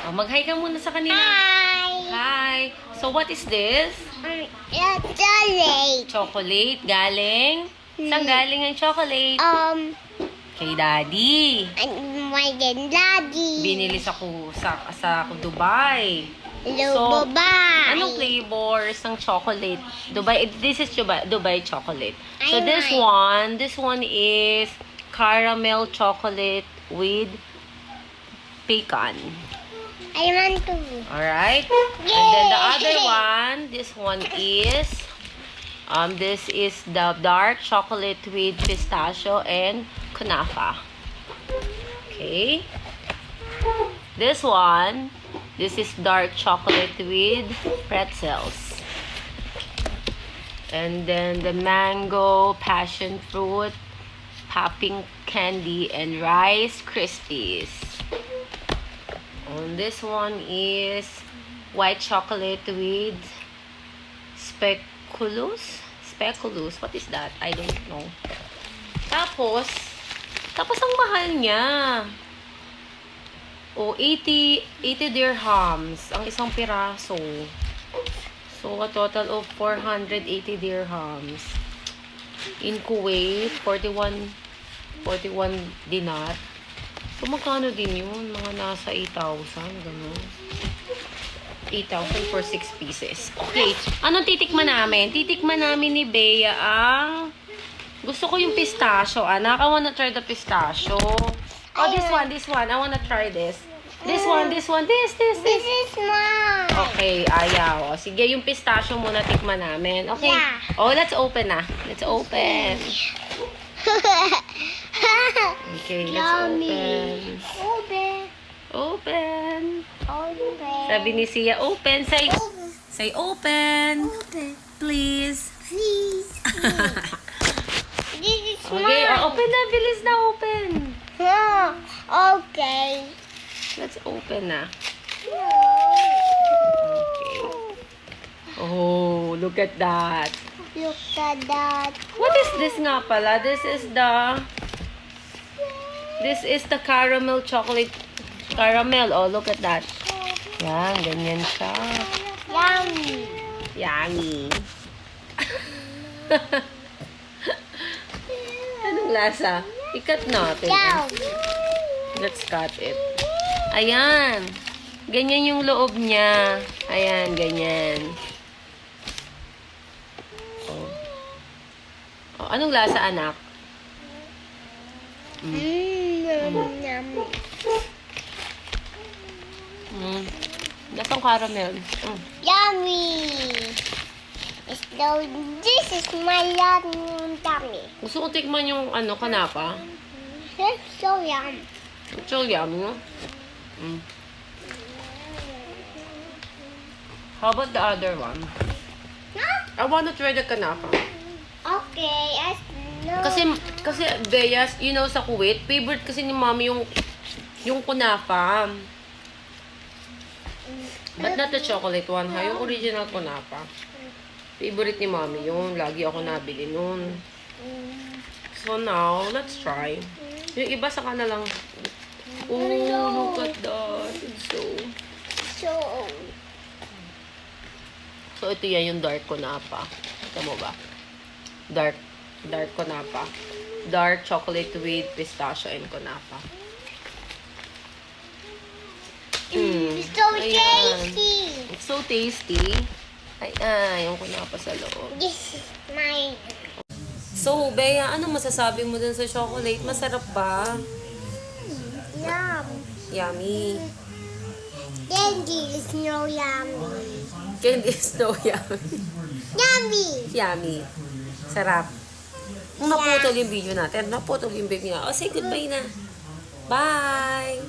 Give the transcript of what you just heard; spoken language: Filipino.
Oh, mag-hi ka muna sa kanila. Hi! Hi. So, what is this? Chocolate. Chocolate. Galing? Saan galing ang chocolate? Kay Daddy. And my daddy. Binili sa Dubai. Hello, bye. Anong flavors ng chocolate? This is Dubai chocolate. So, I this one is caramel chocolate with pecan. I want to. Alright? Yay! And then the other one, this one is, this is the dark chocolate with pistachio and kunafa. Okay? This one, this is dark chocolate with pretzels. And then the mango, passion fruit, popping candy, and Rice Krispies. And this one is white chocolate with speculoos. Speculoos. What is that? I don't know. Tapos ang mahal niya. O, 80 dirhams ang isang piraso. So, a total of 480 dirhams. In Kuwait, 41 dinar. So, magkano din yun? Mga nasa 8,000. Gano'n. 8,000 for 6 pieces. Okay. Anong titikman namin? Titikman namin ni Bea ang... Gusto ko yung pistachio, anak. I wanna try the pistachio. Oh, this one. I wanna try this. This one. This is mine. Okay, ayaw. O, sige, yung pistachio muna tikman namin. Okay. Yeah. Oh, let's open na. Let's open. Okay, let's Yummy. open. Open. Open. Sabi ni Sia, open. Say open. Open. Please. Please. This is Okay, mine. open na. Bilis na, open. Oh, okay. Let's open na. No. Okay. Oh, look at that. Look at that. What is this nga pala? This is the caramel chocolate. Caramel. Oh, look at that. Yan, ganyan siya. Yummy. Yummy. Anong lasa? Ikat natin. Yum. Let's cut it. Ayan. Ganyan yung loob niya. Ayan, ganyan. Oh. Oh, anong lasa, anak? Yummy. Lasang caramel. Yummy. This is my yummy. Gusto ko tikman yung kanapa. It's so yummy. It's so yummy, no? How about the other one? I wanna try the kanapa. Okay, I know. Kasi Bea, sa Kuwait, favorite kasi ni Mommy yung kunafa. But not the chocolate one, ha? Yung original kunafa. Favorite ni Mommy yun. Lagi ako nabili nun. So now, let's try. Yung iba sa lang. Oh, look at that. It's So, ito yan yung dark kunapa. Ito mo ba? Dark kunapa. Dark chocolate with pistachio and kunapa. It's so tasty. It's so tasty. Yung kunapa sa loob. This is mine. So, Bea, ano masasabi mo dun sa chocolate? Masarap ba? Yum. Yummy. Candy is no yummy. Candy is so yummy. Yummy. Yummy. Sarap. Kung naputol yung video natin, say goodbye na. Bye!